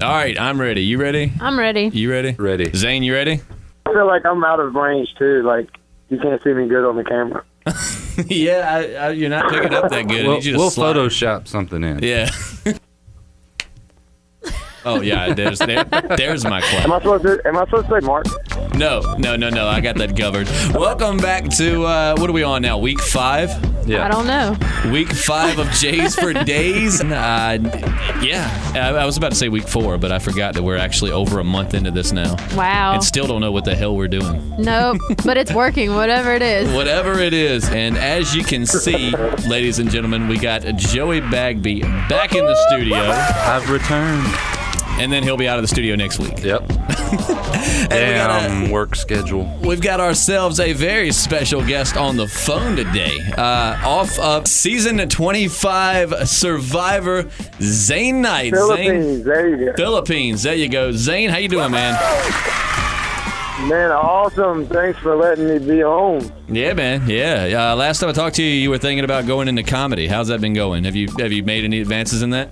All right, I'm ready. You ready? I'm ready. You ready? Ready. Zane, you ready? I feel like I'm out of range, too. Like, you can't see me good on the camera. Yeah, you're not picking up that good. We'll slide. Photoshop something in. Yeah. Oh, yeah, there's my clap. Am I supposed to say Mark? No. I got that covered. Welcome back to, what are we on now? Week 5? Yeah. I don't know. Week 5 of J's for Days. I was about to say week 4, but I forgot that we're actually over a month into this now. Wow. And still don't know what the hell we're doing. Nope, but it's working, whatever it is. Whatever it is. And as you can see, ladies and gentlemen, we got Joey Bagby back in the studio. I've returned. And then he'll be out of the studio next week. Yep. Damn work schedule. We've got ourselves a very special guest on the phone today. Off of season 25 Survivor, ZANE KNIGHT. Philippines, there you go. Philippines, there you go. Zane, how you doing, man? Man, awesome. Thanks for letting me be home. Yeah, man. Yeah. Last time I talked to you, you were thinking about going into comedy. How's that been going? Have you made any advances in that?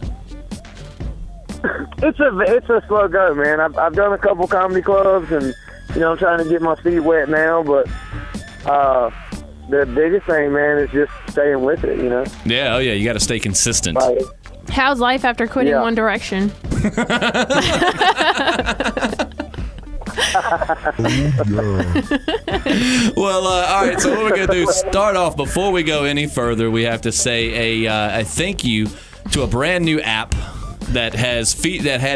It's a slow go, man. I've done a couple comedy clubs, and I'm trying to get my feet wet now. But the biggest thing, man, is just staying with it. Yeah. Oh, yeah. You got to stay consistent. Like, How's life after quitting Yeah. One Direction? Well, all right. So what we're gonna do? Start off before we go any further. We have to say a thank you to a brand new app that had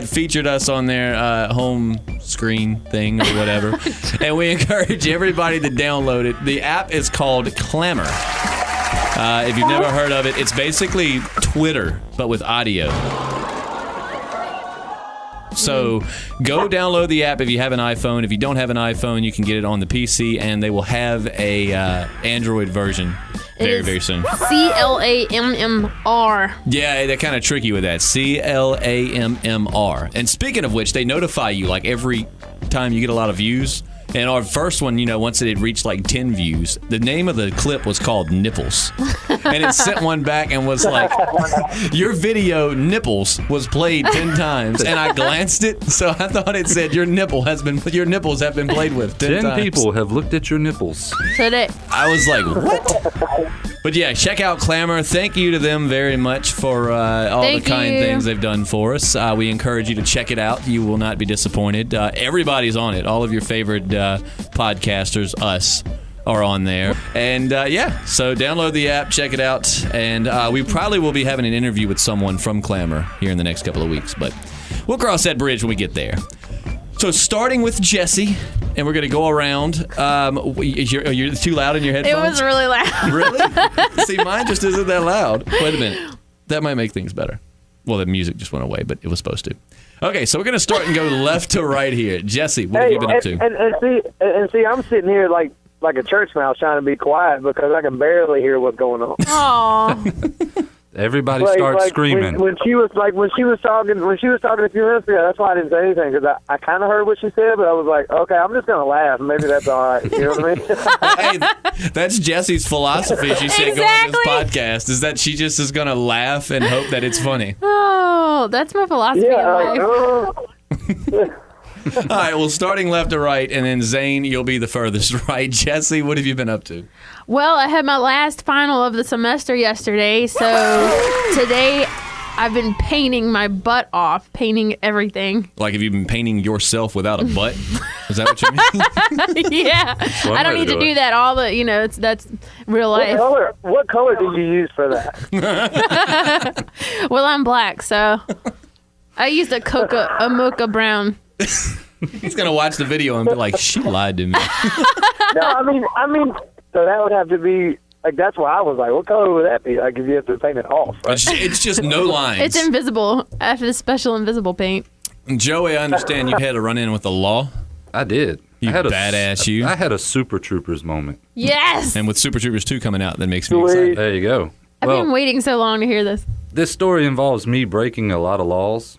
featured us on their home screen thing or whatever, and we encourage everybody to download it. The app is called Clamor. If you've never heard of it, it's basically Twitter but with audio. So go download the app if you have an iPhone. If you don't have an iPhone, you can get it on the PC, and they will have a Android version very soon. CLAMMR. Yeah, they're kind of tricky with that. CLAMMR. And speaking of which, they notify you like every time you get a lot of views. And our first one, once it had reached like 10 views, the name of the clip was called Nipples. And it sent one back and was like, your video, Nipples, was played 10 times. And I glanced it, so I thought it said, your nipples have been played with 10 times. 10 people have looked at your nipples. Today. I was like, what? But yeah, check out Clamor. Thank you to them very much for all the kind things they've done for us. We encourage you to check it out. You will not be disappointed. Everybody's on it. All of your favorite podcasters, us, are on there. And so download the app, check it out. And we probably will be having an interview with someone from Clamor here in the next couple of weeks. But we'll cross that bridge when we get there. So starting with Jesse, and we're going to go around. Are you too loud in your headphones? It was really loud. Really? See, mine just isn't that loud. Wait a minute. That might make things better. Well, the music just went away, but it was supposed to. Okay, so we're going to start and go left to right here. Jesse, what have you been up to? And see, I'm sitting here like a church mouse trying to be quiet because I can barely hear what's going on. Aww. Everybody starts screaming. When she was talking a few minutes ago. That's why I didn't say anything, because I kind of heard what she said, but I was like, okay, I'm just gonna laugh. Maybe that's all right. You know what I mean? Hey, that's Jesse's philosophy. She said going on this podcast is that she just is gonna laugh and hope that it's funny. Oh, that's my philosophy in life. All right, well, starting left to right, and then Zane, you'll be the furthest right. Jesse, what have you been up to? Well, I had my last final of the semester yesterday, so today I've been painting my butt off, painting everything. Like, have you been painting yourself without a butt? Is that what you mean? Yeah. I don't need to do that. All the, that's real life. What color did you use for that? Well, I'm black, so I used a mocha brown. He's gonna watch the video and be like, "She lied to me." No, I mean, so that would have to be like. That's why I was like, "What color would that be?" Like, if you have to paint it off. Right? It's just no lines. It's invisible. After the special invisible paint. Joey, I understand you had a run-in with the law. I did. You I had badass. You. I had a Super Troopers moment. Yes. And with Super Troopers 2 coming out, that makes me excited. There you go. I've been waiting so long to hear this. This story involves me breaking a lot of laws,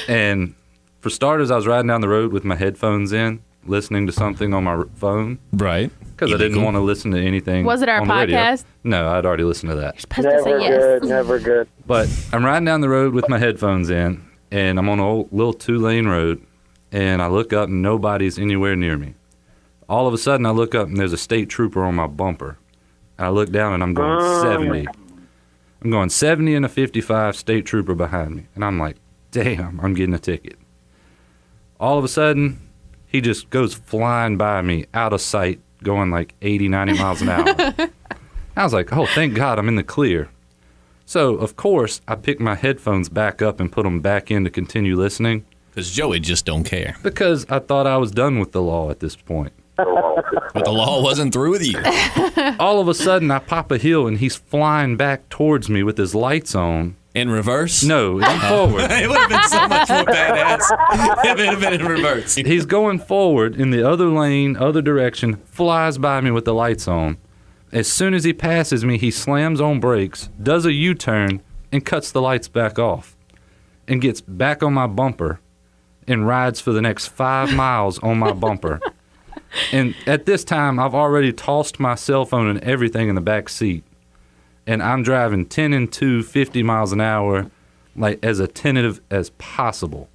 and. For starters, I was riding down the road with my headphones in, listening to something on my phone. Right. Because I didn't want to listen to anything. Was it our on the radio. podcast? No, I'd already listened to that. Never good, never good. But I'm riding down the road with my headphones in, and I'm on a little 2-lane road, and I look up and nobody's anywhere near me. All of a sudden, I look up and there's a state trooper on my bumper. And I look down and I'm going 70. I'm going 70 and a 55, state trooper behind me. And I'm like, damn, I'm getting a ticket. All of a sudden, he just goes flying by me out of sight, going like 80, 90 miles an hour. I was like, oh, thank God I'm in the clear. So, of course, I picked my headphones back up and put them back in to continue listening. Because Joey just don't care. Because I thought I was done with the law at this point. But the law wasn't through with you. All of a sudden, I pop a hill, and he's flying back towards me with his lights on. In reverse? No, in forward. It would have been so much more badass if it had been in reverse. He's going forward in the other lane, other direction, flies by me with the lights on. As soon as he passes me, he slams on brakes, does a U-turn, and cuts the lights back off, and gets back on my bumper and rides for the next 5 miles on my bumper. And at this time, I've already tossed my cell phone and everything in the back seat. And I'm driving 10 and 2, 50 miles an hour, like as attentive as possible.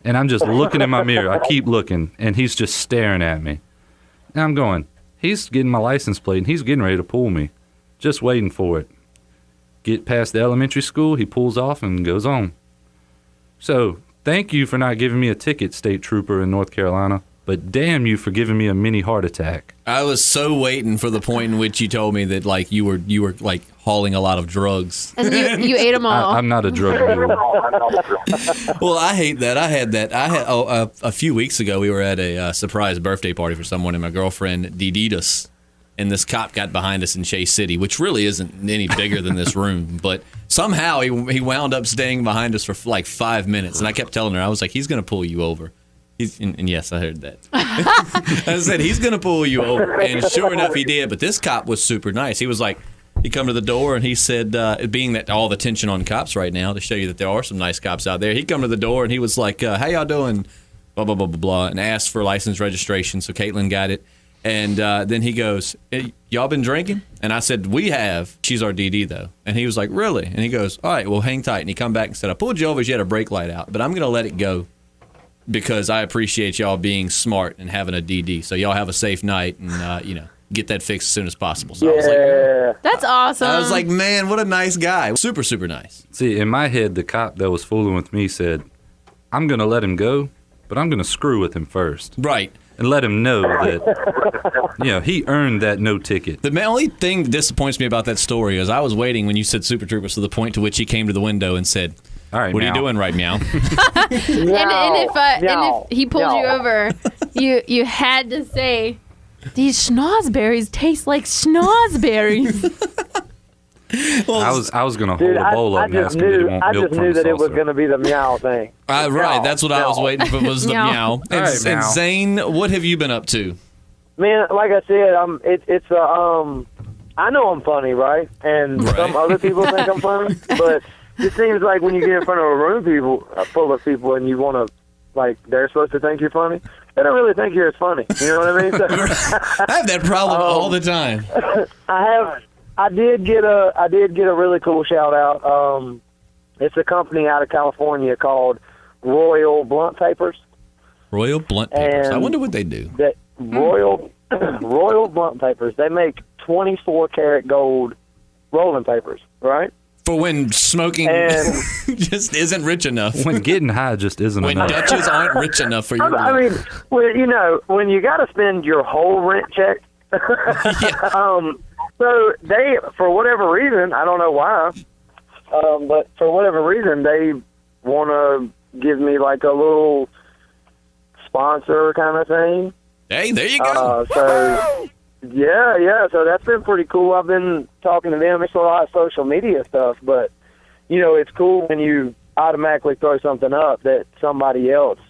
And I'm just looking in my mirror. I keep looking, and he's just staring at me. And I'm going, he's getting my license plate, and he's getting ready to pull me. Just waiting for it. Get past the elementary school, he pulls off and goes on. So, thank you for not giving me a ticket, State Trooper in North Carolina. But damn you for giving me a mini heart attack. I was so waiting for the point in which you told me that like you were like hauling a lot of drugs. And you ate them all. I'm not a drug mule. Well, I hate that. I had a few weeks ago. We were at a surprise birthday party for someone, and my girlfriend DD'd us. And this cop got behind us in Chase City, which really isn't any bigger than this room. But somehow he wound up staying behind us for like 5 minutes. And I kept telling her, I was like, he's going to pull you over. And yes, I heard that. I said, he's going to pull you over. And sure enough, he did. But this cop was super nice. He was like, he come to the door and he said, being that all the tension on cops right now, to show you that there are some nice cops out there, he'd come to the door and he was like, how y'all doing? Blah, blah, blah, blah, blah. And asked for license registration. So Caitlin got it. And then he goes, hey, y'all been drinking? And I said, we have. She's our DD, though. And he was like, really? And he goes, all right, well, hang tight. And he come back and said, I pulled you over as you had a brake light out, but I'm going to let it go because I appreciate y'all being smart and having a DD. So y'all have a safe night and, get that fixed as soon as possible. So I was like, that's awesome. I was like, man, what a nice guy. Super, super nice. See, in my head, the cop that was fooling with me said, I'm going to let him go, but I'm going to screw with him first. Right. And let him know that, he earned that no ticket. The only thing that disappoints me about that story is I was waiting when you said Super Troopers to the point to which he came to the window and said, all right, what are you doing right now? And if he pulled you over, you had to say, these schnozberries taste like schnozberries. Well, I was going to hold a bowl up and ask him did he want milk I just knew that it was going to be the meow thing. Right, that's what I was waiting for, was the meow. And, right, and Zane, what have you been up to? Man, like I said, I know I'm funny, right? And some other people think I'm funny, but it seems like when you get in front of a room full of people and you want to, like, they're supposed to think you're funny, they don't really think you're as funny. You know what I mean? So, I have that problem all the time. I did get a really cool shout out. It's a company out of California called Royal Blunt Papers. Royal Blunt Papers. I wonder what they do. Royal Blunt Papers. They make 24 karat gold rolling papers, right? For when smoking just isn't rich enough. When getting high just isn't when enough. When Dutches aren't rich enough for your I mean, when you got to spend your whole rent check. So they, for whatever reason, I don't know why, but for whatever reason, they want to give me like a little sponsor kind of thing. Hey, there you go. So that's been pretty cool. I've been talking to them. It's a lot of social media stuff, but, it's cool when you automatically throw something up that somebody else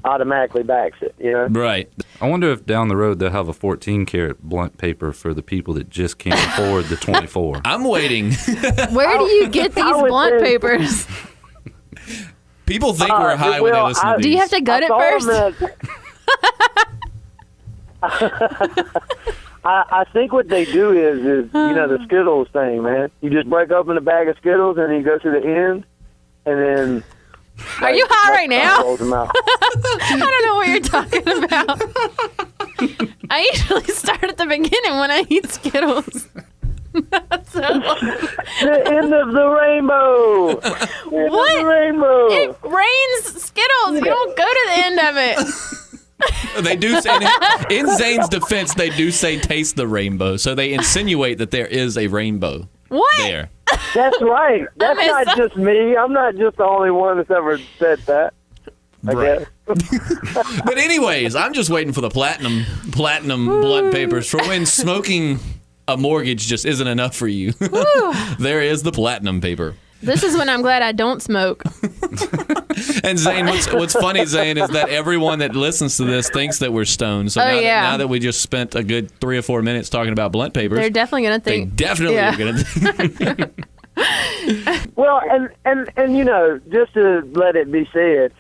automatically backs it, Right. I wonder if down the road they'll have a 14-karat blunt paper for the people that just can't afford the 24. I'm waiting. Where do you get these blunt papers? People think we're high when they listen to these. Do you have to gut it first? I think what they do is the Skittles thing, man. You just break open a bag of Skittles and you go to the end, and then Are you high right now? Rolls them out. I don't know what you're talking about. I usually start at the beginning when I eat Skittles. So, The end of the rainbow. what? The rainbow. It rains Skittles. You don't go to the end of it. They do say, in Zane's defense, they do say taste the rainbow. So they insinuate that there is a rainbow What? there. That's right. That's mean, not just me. I'm not just the only one that's ever said that. I Right. guess. But anyways, I'm just waiting for the platinum blunt papers for when smoking a mortgage just isn't enough for you. There is the platinum paper. This is when I'm glad I don't smoke. And Zane, what's funny, Zane, is that everyone that listens to this thinks that we're stoned. So now that we just spent a good 3 or 4 minutes talking about blunt papers, They're definitely going to they think. definitely are going to think. Well, and you know, just to let it be said,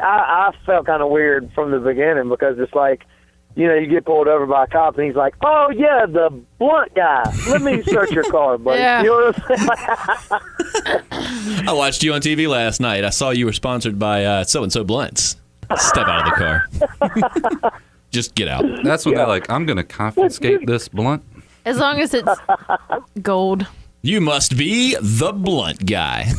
I felt kind of weird from the beginning because it's like, you know, you get pulled over by a cop and he's like, "Oh yeah, the blunt guy. Let me search your car, buddy." Yeah. You know what I'm saying? I watched you on TV last night. I saw you were sponsored by so-and-so blunts. Step out of the car. Just get out. That's when they're like, I'm going to confiscate this blunt. As long as it's gold. You must be the blunt guy.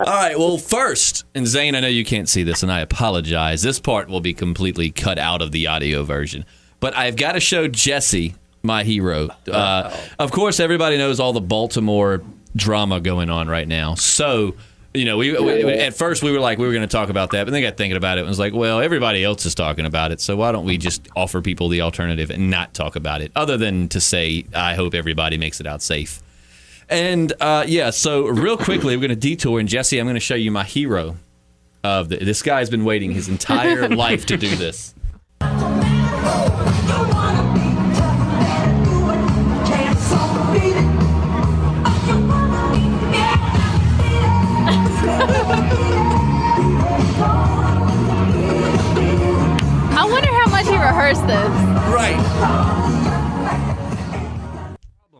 All right, well, first, and Zane, I know you can't see this, and I apologize. This part will be completely cut out of the audio version. But I've got to show Jesse, my hero. Of course, everybody knows all the Baltimore drama going on right now. So, you know, we at first we were going to talk about that, but then got thinking about it and was like, well, everybody else is talking about it, so why don't we just offer people the alternative and not talk about it, other than to say, I hope everybody makes it out safe. And, so real quickly, we're going to detour, and Jesse, I'm going to show you my hero. This guy's been waiting his entire life to do this. I wonder how much he rehearsed this. Right.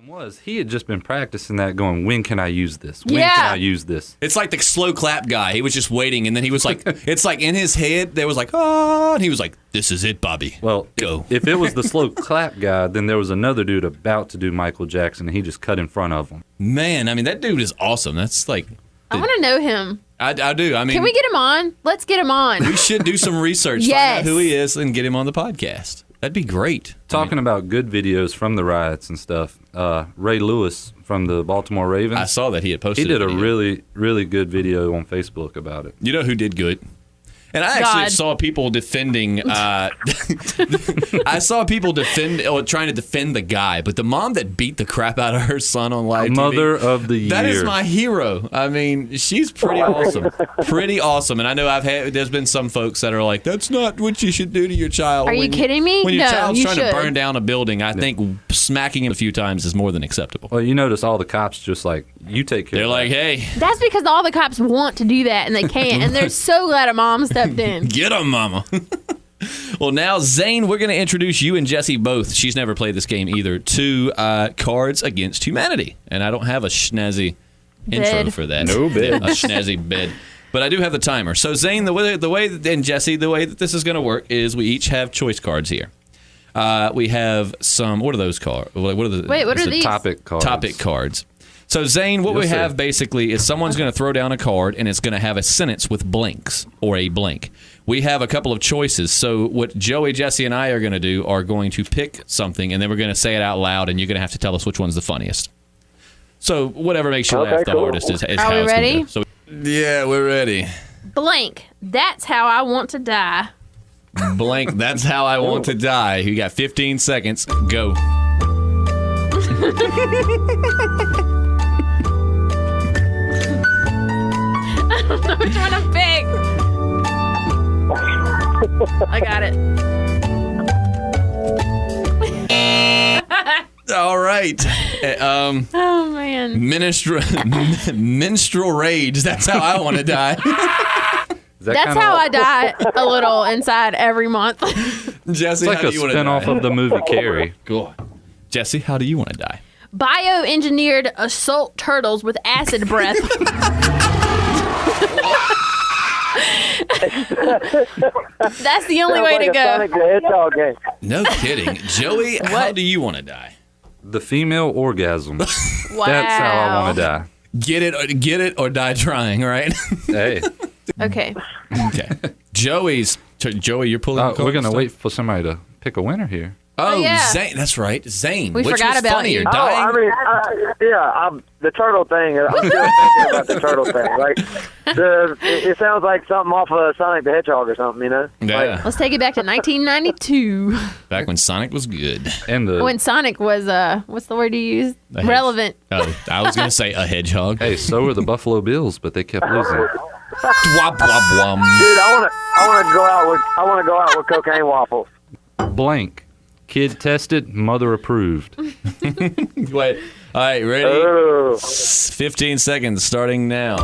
Was he had just been practicing that, going, when can I use this? When Yeah. can I use this? It's like the slow clap guy. He was just waiting, and then he was like, it's like in his head, there was like, oh, and he was like, this is it, Bobby. Well, Go. if it was the slow clap guy, then there was another dude about to do Michael Jackson, and he just cut in front of him. Man, I mean, that dude is awesome. That's like, I want to know him. I do. I mean, Can we get him on? Let's get him on. we should do some research, find Yes. out who he is, and get him on the podcast. That'd be great. Talking about good videos from the riots and stuff, Ray Lewis from the Baltimore Ravens, I saw that he had posted he did a video. really, really good video on Facebook about it. You know who did good? And I actually God. saw people defending. I saw people trying to defend the guy, but the mom that beat the crap out of her son on live TV, Mother of the Year. that is my hero. I mean, she's pretty awesome, pretty awesome. And I know there's been some folks that are like, "That's not what you should do to your child." Are you kidding me? When your No, child's you trying to should. burn down a building, I think smacking him a few times is more than acceptable. Well, you notice all the cops just like, you take care They're of like, that. "Hey, That's because all the cops want to do that and they can't. And they're so glad a mom stepped in. get him, mama." Well, now, Zane, we're going to introduce you and Jesse both. She's never played this game either. To Cards Against Humanity. And I don't have a schnazzy intro Bed. for that. No bed. Yeah, a schnazzy bed. But I do have the timer. So, Zane, the way and Jesse, the way that this is going to work is we each have choice cards here. We have some. What are those cards? What are the? Wait, what it's are the these? Topic cards. Topic cards. So, Zane, what You'll we see. have basically is someone's going to throw down a card, and it's going to have a sentence with blanks or a blank. We have a couple of choices. So, what Joey, Jesse, and I are going to do are going to pick something, and then we're going to say it out loud, and you're going to have to tell us which one's the funniest. So, whatever makes you Okay, laugh the cool. hardest is Are how we it's gonna ready? go. So, yeah, we're ready. Blank. That's how I want to die. Blank, that's how I want to die. You got 15 seconds. Go. Which one to pick? I got it. All right. Oh, man. Menstrual rage. That's how I want to die. Is that That's kinda how like, I die a little inside every month. Jesse, It's like how a do you want to spinoff die? of the movie Carrie. Cool. Jesse, how do you want to die? Bioengineered assault turtles with acid breath. That's the only Sounds way like to a go. Sonic the Hedgehog game. No kidding. Joey, how do you want to die? The female orgasm. Wow. That's how I want to die. Get it, or die trying, right? Hey. Okay. Okay. Joey, you're pulling. the We're going to cards? wait for somebody to pick a winner here. Oh, yeah. Zane. That's right, Zane. We Which forgot was about funnier, you. dying? The turtle thing. I'm still thinking about the turtle thing. Like, it sounds like something off of Sonic the Hedgehog or something, you know? Yeah. Let's take it back to 1992 Back when Sonic was good. And the when Sonic was what's the word you used? A hedge- Relevant. Oh, I was going to say a hedgehog. Hey, so were the Buffalo Bills, but they kept losing. Wop, wop, wom. Dude, I want to go out with cocaine waffles. Blank. Kid tested, mother approved. Wait. All right, ready? Ooh. 15 seconds starting now.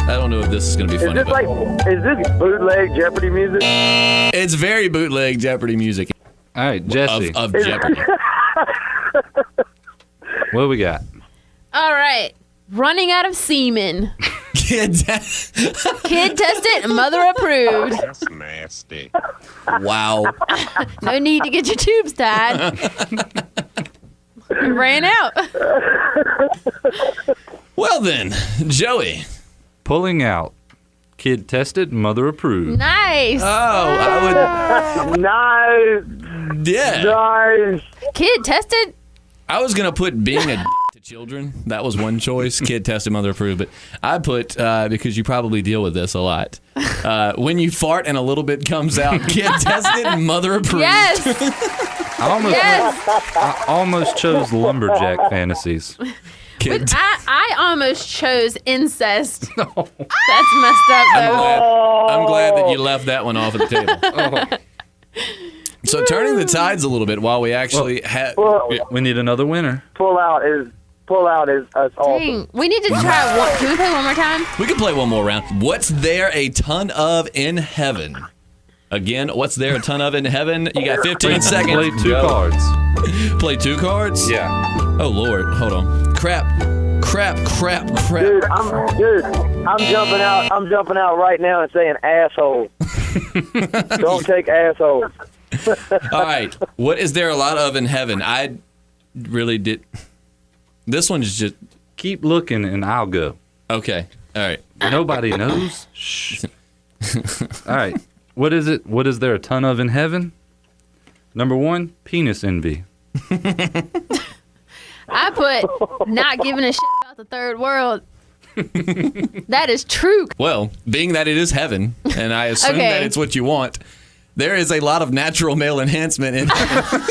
I don't know if this is going to be Is funny, this but is this bootleg Jeopardy music? it's very bootleg Jeopardy music All right, Jesse, of Jeopardy. what do we got? All right. Running out of semen. Kid Kid tested, mother approved. That's nasty. Wow. No need to get your tubes tied. Ran out. Well then, Joey. Pulling out. Kid tested, mother approved. Nice. Oh, I Nice. would. Yeah. Nice. Kid tested. I was gonna put being a to children. That was one choice. Kid tested, mother approved. But I put because you probably deal with this a lot. When you fart and a little bit comes out, kid tested, mother approved. Yes. I almost chose lumberjack fantasies. Kid. I almost chose incest. That's messed up though. I'm glad that you left that one off of the table. So turning the tides a little bit while we actually have. Well, We need another winner. pull out is awesome. Dang. We need to try one. Can we play one more time? We can play one more round. What's there a ton of in heaven? Again, what's there a ton of in heaven? You got 15 seconds. Play two Go. cards. Play two cards? Yeah. Oh, Lord. Hold on. Crap. Dude, I'm jumping out. I'm jumping out right now and saying asshole. Don't take assholes. All right. What is there a lot of in heaven? I really did. This one's just. Keep looking and I'll go. Okay. All right. Nobody knows. Shh. All right. What is it? What is there a ton of in heaven? Number 1, penis envy. I put not giving a shit about the third world. That is true. Well, being that it is heaven, and I assume Okay. that it's what you want, there is a lot of natural male enhancement in heaven.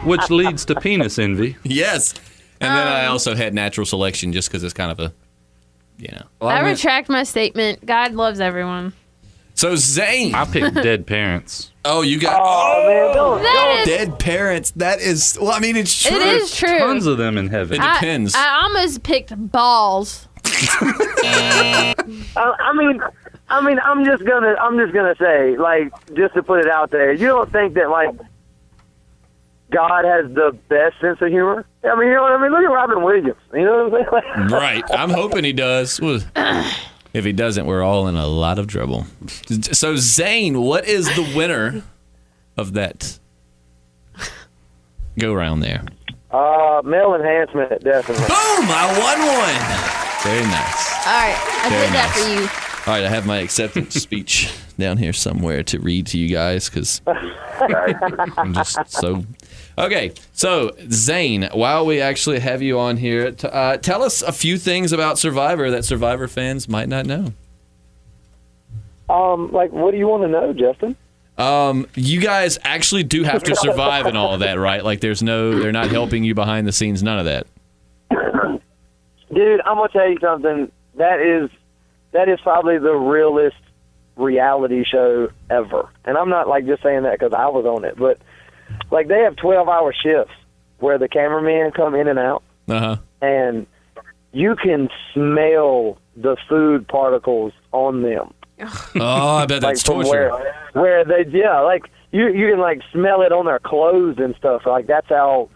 Which leads to penis envy. Yes. And then I also had natural selection just because it's kind of a, you know. Well, I mean, retract my statement. God loves everyone. So Zane. I picked dead parents. Oh, you got Oh man, That is, dead parents. That is, well, I mean, it's true. it is true. Tons of them in heaven. It depends. I almost picked balls. I mean, I'm just gonna say, like, just to put it out there, you don't think that like God has the best sense of humor? I mean, you know what I mean? Look at Robin Williams. You know what I'm saying? Right. I'm hoping he does. Well, if he doesn't, we're all in a lot of trouble. So Zane, what is the winner of that go round there? Male enhancement, definitely. Boom! I won one. Very nice. All right, I Very did that nice. for you. All right, I have my acceptance speech down here somewhere to read to you guys because I'm just so. Okay, so Zane, while we actually have you on here, tell us a few things about Survivor that Survivor fans might not know. Like, what do you want to know, Justin? You guys actually do have to survive and all of that, right? Like, they're not helping you behind the scenes, none of that. Dude, I'm gonna tell you something. That is probably the realest reality show ever. And I'm not like just saying that because I was on it, but like they have 12-hour shifts where the cameramen come in and out, and you can smell the food particles on them. Oh, I bet that's Like from torture. where they, like you can like smell it on their clothes and stuff. Like that's how,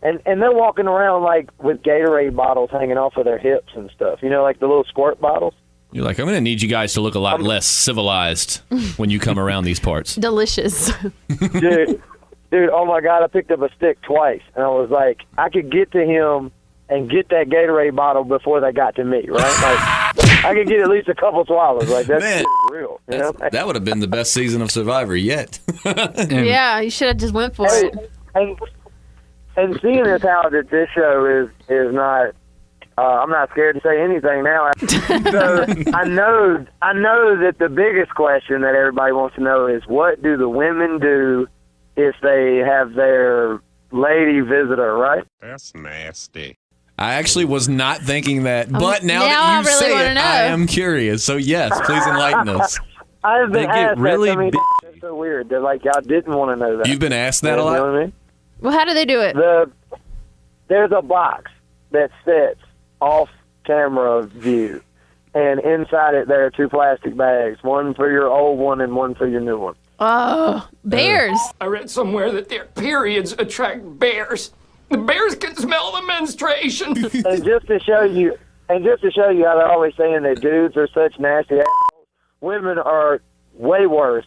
and they're walking around like with Gatorade bottles hanging off of their hips and stuff. You know, like the little squirt bottles. You're like, I'm going to need you guys to look a lot less civilized when you come around these parts. Delicious. Dude, oh my God, I picked up a stick twice, and I was like, I could get to him and get that Gatorade bottle before they got to me, right? Like, I could get at least a couple swallows. Like, that's real. You know? That would have been the best season of Survivor yet. Yeah, you should have just went for it. And seeing as how that this show is not, I'm not scared to say anything now. So I know that the biggest question that everybody wants to know is, what do the women do if they have their lady visitor, right? That's nasty. I actually was not thinking that, but now that I you really say wanna it, know. I am curious. So yes, please enlighten us. I've been They get asked really that so many big. times. It's so weird that like y'all didn't want to know that. You've been asked that a You know lot? what I mean? Well, how do they do it? There's a box that sits off camera view, and inside it there are 2 plastic bags, one for your old one and one for your new one. Oh, bears. I read somewhere that their periods attract bears. The bears can smell the menstruation. And just to show you how they're always saying that dudes are such nasty assholes, women are way worse.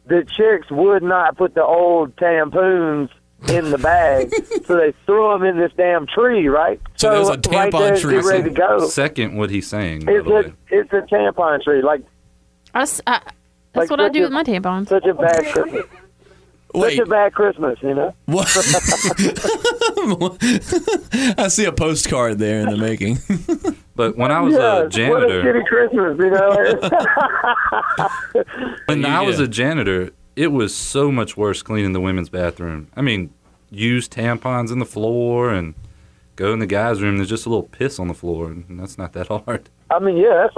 The chicks would not put the old tampons in the bag, so they threw them in this damn tree, right? So there's a tampon right there, tree. get ready to go. Second what he's saying, by the way. It's a tampon tree, like That's Like what I such do a- with my tampons. such a bad Christmas. Wait, Such a bad Christmas, you know? what? I see a postcard there in the making. But when I was Yeah, a what a janitor, shitty Christmas, you know? when I was Yeah. a janitor, it was so much worse cleaning the women's bathroom. I mean, use tampons in the floor and go in the guys' room. There's just a little piss on the floor, and that's not that hard. I mean, yeah, that's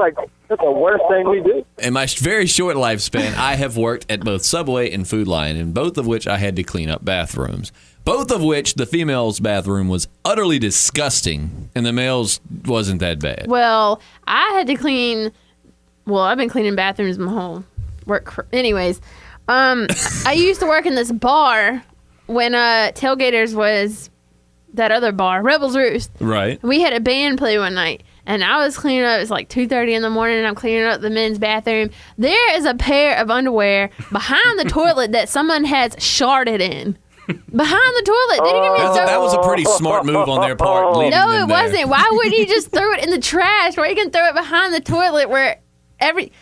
the worst thing we do. In my very short lifespan, I have worked at both Subway and Food Lion, in both of which I had to clean up bathrooms. Both of which the females' bathroom was utterly disgusting, and the males wasn't that bad. Well, I had to clean. Well, I've been cleaning bathrooms my whole work. Anyways, I used to work in this bar when Tailgaters was that other bar, Rebels Roost. Right. We had a band play one night, and I was cleaning up. It was like 2:30 in the morning, and I'm cleaning up the men's bathroom. There is a pair of underwear behind the toilet that someone has sharded in. Behind the toilet. They didn't even throw That was a pretty smart move on their part. Leaving No, them it there. wasn't. Why wouldn't you just throw it in the trash? Where you can throw it behind the toilet where really,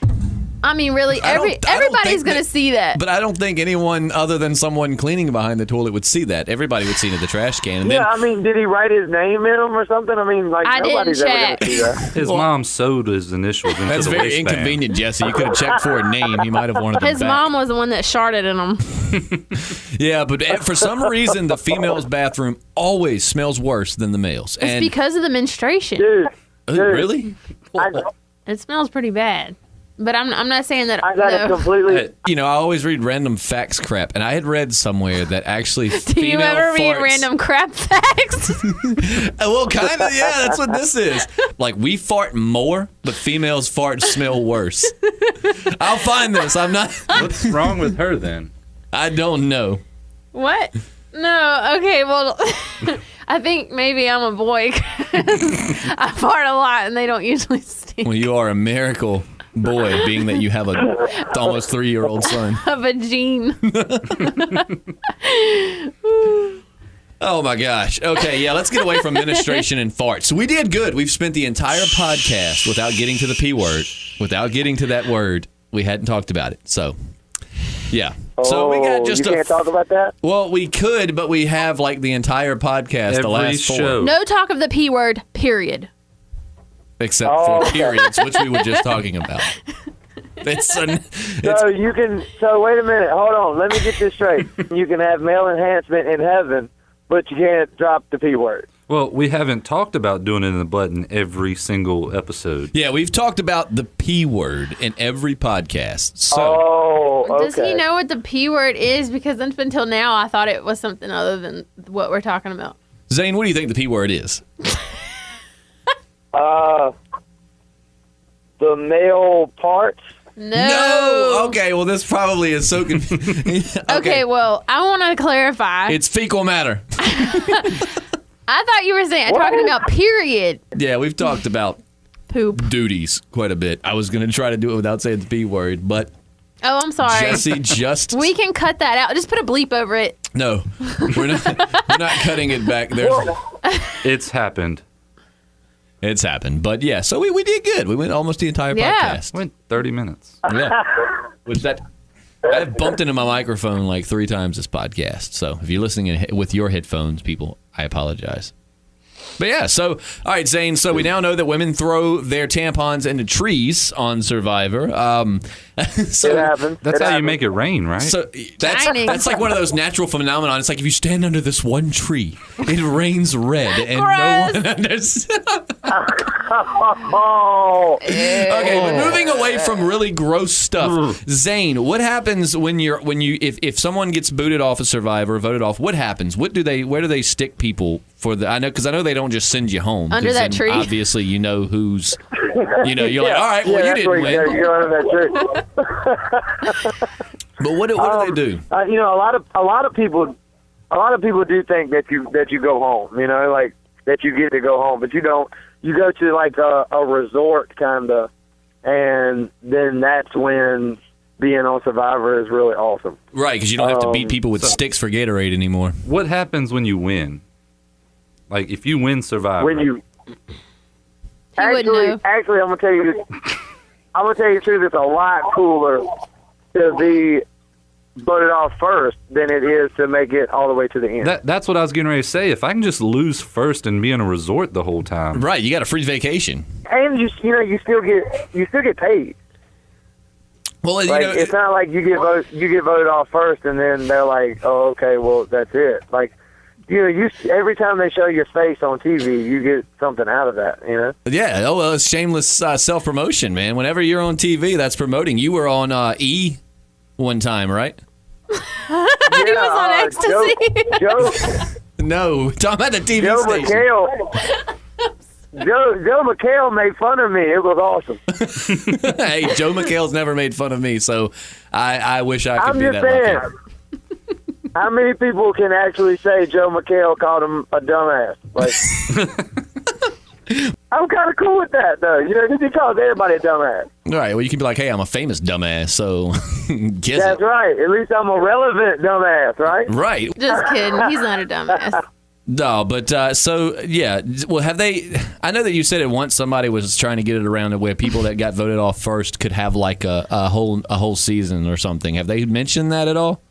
I don't everybody's think going to that- see that. But I don't think anyone other than someone cleaning behind the toilet would see that. Everybody would see it at the trash can. And then, Yeah, I mean, did he write his name in them or something? I mean, like, I didn't nobody's ever going check. to see that. His mom sewed his initials into that's the very waistband. inconvenient, Jesse. You could have checked for a name. He might have wanted them His back. mom was the one that sharded in them. Yeah, but for some reason, the female's bathroom always smells worse than the male's. It's And because of the menstruation. Dude, really? It smells pretty bad. But I'm not saying that. I got it no. completely... You know, I always read random facts crap, and I had read somewhere that actually Do you female ever read farts- random crap facts? Well, kind of, yeah, that's what this is. Like, we fart more, but females' farts smell worse. I'll find this. I'm not... What's wrong with her then? I don't know. What? No. Okay. Well, I think maybe I'm a boy. 'Cause I fart a lot, and they don't usually stink. Well, you are a miracle boy, being that you have a almost 3-year-old son. Of a gene. Oh my gosh. Okay, yeah, let's get away from ministration and farts. So we did good. We've spent the entire podcast without getting to the P word, without getting to that word. We hadn't talked about it. So, yeah. So we got just you can't talk about that? Well, we could, but we have like the entire podcast, the Every last show. 4, No talk of the P word, period. except for periods, which we were just talking about. So wait a minute, hold on, let me get this straight. You can have male enhancement in heaven, but you can't drop the P word. Well, we haven't talked about doing it in the button every single episode. Yeah, we've talked about the P word in every podcast. So Oh, okay. Does he know what the P word is? Because up until now, I thought it was something other than what we're talking about. Zane, what do you think the P word is? The male parts, No. Okay, well, this probably is so confusing. Okay, well, I want to clarify. It's fecal matter. I thought you were talking about period Yeah, we've talked about poop. duties quite a bit. I was going to try to do it without saying the B word, but Oh, I'm sorry. Jesse just... We can cut that out. Just put a bleep over it. No, we're not cutting it back. It's happened. It's happened. But yeah, so we did good. We went almost the entire podcast. Went 30 minutes. Yeah. Which I've bumped into my microphone like 3 times this podcast. So if you're listening with your headphones, people, I apologize. But yeah, so, all right, Zane, so we now know that women throw their tampons into trees on Survivor. So It happens. That's It how you happens. make it rain, right? So Shining. that's like one of those natural phenomena. It's like if you stand under this one tree, it rains red, and Gross. no one understands. Oh, Okay, but moving away from really gross stuff, Zane, what happens if someone gets booted off a Survivor, voted off? What happens? Where do they stick people for the? I know they don't just send you home Under 'cause that then tree. Obviously, you know who's. You're like, all right, well, you that's didn't where win. You go under that tree. But what do they do? A lot of people do think that you go home. Like that you get to go home, but you don't. You go to like a resort kinda, and then that's when being on Survivor is really awesome. Right, because you don't have to beat people with sticks for Gatorade anymore. What happens when you win? Like, if you win Survivor. When you wouldn't know. actually, I'm gonna tell you this. I'm gonna tell you the truth. It's a lot cooler to be voted off first than it is to make it all the way to the end. That's what I was getting ready to say. If I can just lose first and be in a resort the whole time. Right, you got a free vacation. And you still get paid. Well, Like it's not like you get voted off first and then they're like, oh, okay, well that's it. Like every time they show your face on TV, you get something out of that. Yeah, well, it's shameless self-promotion, man. Whenever you're on TV, that's promoting. You were on E one time, right? He was on ecstasy. Joe No, talking about the TV Joe station. McHale. Joe McHale made fun of me. It was awesome. Hey, Joe McHale's never made fun of me, so I wish I could I'm be just that saying. lucky. How many people can actually say Joe McHale called him a dumbass? Like, I'm kind of cool with that, though. Because he calls everybody a dumbass. All right, well, you can be like, hey, I'm a famous dumbass, so guess That's it. right. At least I'm a relevant dumbass, right? Right. Just kidding. He's not a dumbass. No, but so yeah. Well, have they? I know that you said it once. Somebody was trying to get it around to where people that got voted off first could have like a whole season or something. Have they mentioned that at all?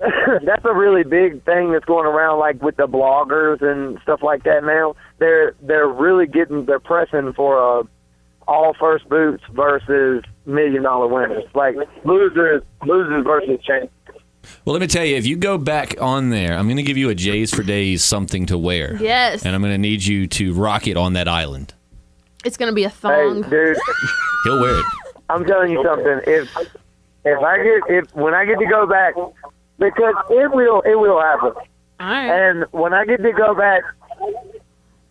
That's a really big thing that's going around, like with the bloggers and stuff like that. Now they're really they're pressing for all first boots versus $1 million winners, like losers versus champions. Well, let me tell you, if you go back on there, I'm going to give you a J's for Days something to wear. Yes. And I'm going to need you to rock it on that island. It's going to be a Hey, thong. dude, He'll wear it. I'm telling you something. When I get to go back, because it will happen. All right. And when I get to go back,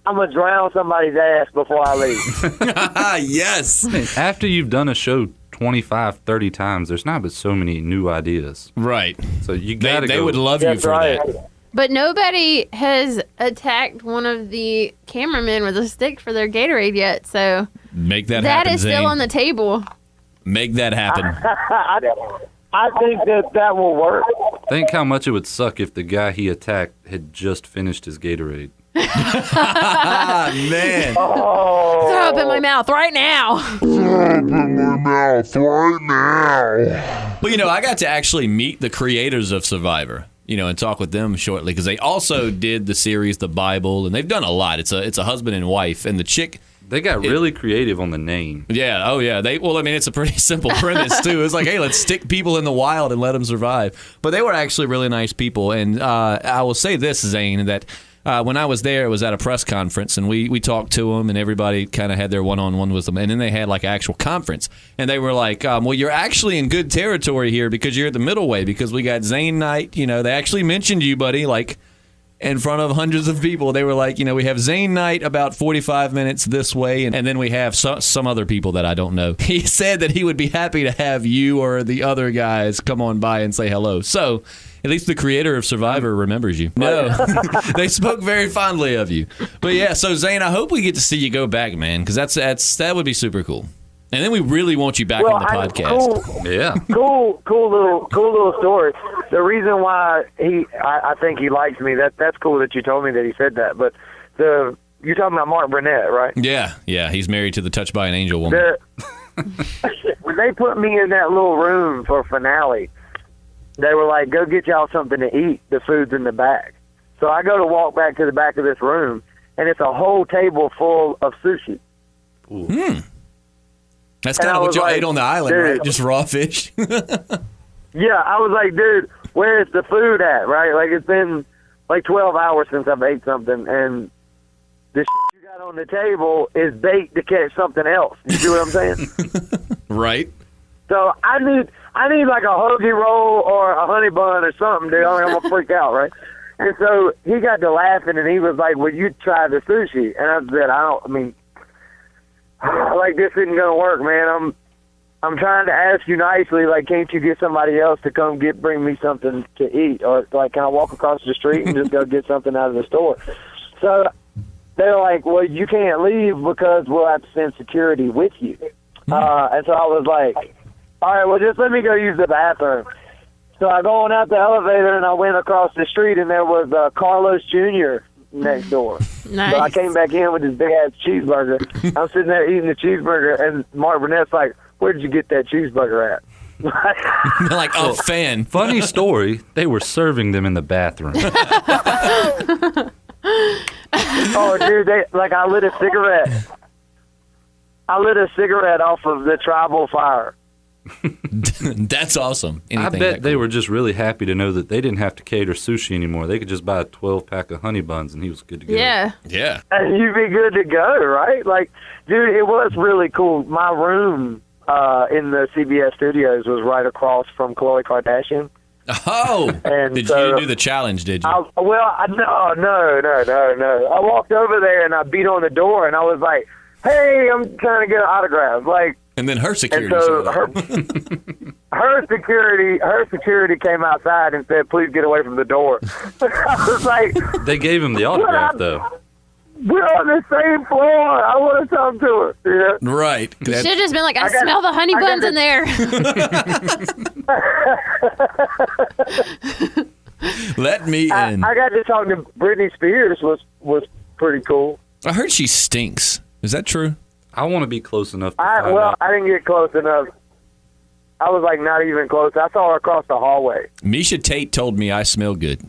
I'm gonna drown somebody's ass before I leave. Yes. After you've done a show 25, 30 times, there's not but so many new ideas. Right. So you got to go. They would love you That's for right. that. But nobody has attacked one of the cameramen with a stick for their Gatorade yet, so Make that that happen, is still Zane. on the table. Make that happen. I think that will work. Think how much it would suck if the guy he attacked had just finished his Gatorade. Ah, man. Oh, Throw up in my mouth right now. Well, I got to actually meet the creators of Survivor, and talk with them shortly because they also did the series The Bible, and they've done a lot. It's a husband and wife, and the chick. They got really creative on the name. Yeah, oh yeah. It's a pretty simple premise too. It's like, hey, let's stick people in the wild and let them survive. But they were actually really nice people, and I will say this, Zane, that when I was there, it was at a press conference, and we talked to them, and everybody kind of had their one-on-one with them, and then they had like an actual conference, and they were like, well, you're actually in good territory here because you're at the middle way because we got ZANE KNIGHT. They actually mentioned you, buddy, like. in front of hundreds of people. They were like, we have Zane Knight about 45 minutes this way, and then we have some other people that I don't know. He said that he would be happy to have you or the other guys come on by and say hello. So at least the creator of Survivor remembers you. No, they spoke very fondly of you. But yeah, so Zane, I hope we get to see you go back, man, because that would be super cool. And then we really want you back on the podcast. Cool, Yeah. Cool little story. The reason why I think he likes me, that's cool that you told me that he said that. But you're talking about Mark Burnett, right? Yeah, he's married to the Touched by an Angel woman. When they put me in that little room for finale, they were like, "Go get y'all something to eat. The food's in the back." So I go to walk back to the back of this room, and it's a whole table full of sushi. That's kind of what y'all ate on the island, dude, right? Just raw fish. Yeah, I was like, dude, where's the food at, right? Like, it's been like 12 hours since I've ate something, and the shit you got on the table is bait to catch something else. You see what I'm saying? Right. So I need like a hoagie roll or a honey bun or something, dude. I'm going to freak out, right? And so he got to laughing, and he was like, "Well, you try the sushi." And I said, like, this isn't going to work, man. I'm trying to ask you nicely, like, can't you get somebody else to come bring me something to eat? Or, like, can I walk across the street and just go get something out of the store? So they're like, well, you can't leave because we'll have to send security with you. And so I was like, all right, well, just let me go use the bathroom. So I go on out the elevator, and I went across the street, and there was Carlos Jr. next door. Nice. So I came back in with this big-ass cheeseburger. I'm sitting there eating the cheeseburger, and Mark Burnett's like, where did you get that cheeseburger at? Like a fan. Funny story, they were serving them in the bathroom. Oh, dude, I lit a cigarette. I lit a cigarette off of the tribal fire. That's awesome. I bet they were just really happy to know that they didn't have to cater sushi anymore. They could just buy a 12-pack of honey buns, and he was good to go. Yeah. Yeah. And you'd be good to go, right? Like, dude, it was really cool. My room in the CBS studios was right across from Khloe Kardashian. Oh, and did so, you do the challenge, did you? No. I walked over there, and I beat on the door, and I was like, hey, I'm trying to get an autograph. Like, and then her security and showed so up. her security came outside and said, please get away from the door. I was like, they gave him the autograph, though. We're on the same floor. I want to talk to her. You know? Right. You should have just been like, I smell the honey buns in there. Let me in. I got to talk to Britney Spears. Was pretty cool. I heard she stinks. Is that true? I want to be close enough to find out. I didn't get close enough. I was like not even close. I saw her across the hallway. Misha Tate told me I smell good.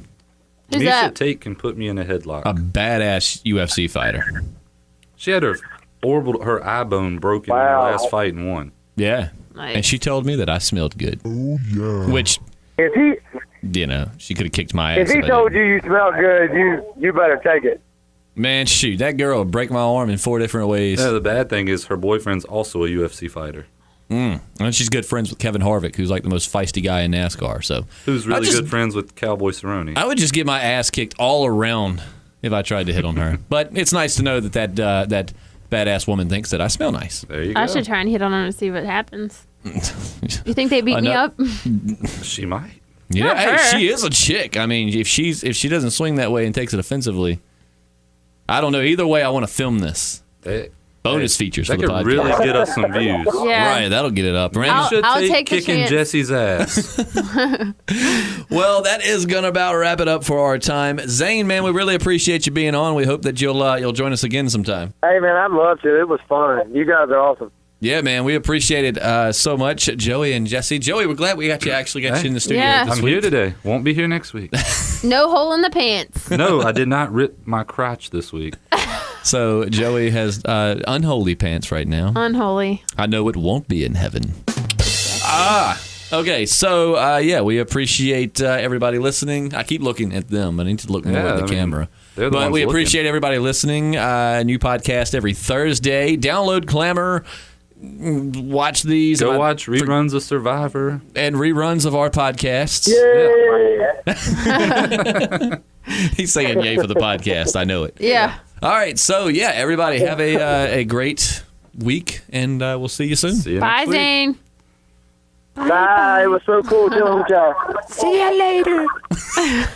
Who's Misha that? Tate can put me in a headlock. A badass UFC fighter. She had her eye bone broken in her last fight and won. Yeah. Nice. And she told me that I smelled good. Oh, yeah. Which, If he she could have kicked my ass. if he told you smell good, you better take it. Man, shoot, that girl would break my arm in 4 different ways. No, the bad thing is her boyfriend's also a UFC fighter. And she's good friends with Kevin Harvick, who's like the most feisty guy in NASCAR. So Who's really good friends with Cowboy Cerrone. I would just get my ass kicked all around if I tried to hit on her. But it's nice to know that badass woman thinks that I smell nice. There you go. I should try and hit on her to see what happens. You think they beat me up? She might. Yeah, Not hey, her. she is a chick. I mean, if she doesn't swing that way and takes it offensively, I don't know. Either way, I want to film this. Bonus features for that the could podcast. really get us some views. Yeah. Right, that'll get it up. I'll take the kicking chance. Jesse's ass. Well, that is gonna about wrap it up for our time. Zane, man, we really appreciate you being on. We hope that you'll join us again sometime. Hey man, I'd love to. It was fun. You guys are awesome. Yeah, man, we appreciate it so much, Joey and Jesse. Joey, we're glad we got you in the studio. Yeah. this I'm week. here today. Won't be here next week. No hole in the pants. No, I did not rip my crotch this week. So Joey has unholy pants right now. Unholy. I know it won't be in heaven. Okay, so we appreciate everybody listening. I keep looking at them. I need to look more at the camera. they're the But ones we looking. appreciate everybody listening. New podcast every Thursday. Download Clamor. Watch these. Go watch reruns of Survivor. And reruns of our podcasts. Yay! He's saying yay for the podcast. I know it. Yeah. All right. So, yeah, everybody have a great week, and we'll see you soon. See you Bye, next week. Zane. Bye. It was so cool chilling with y'all. See you later.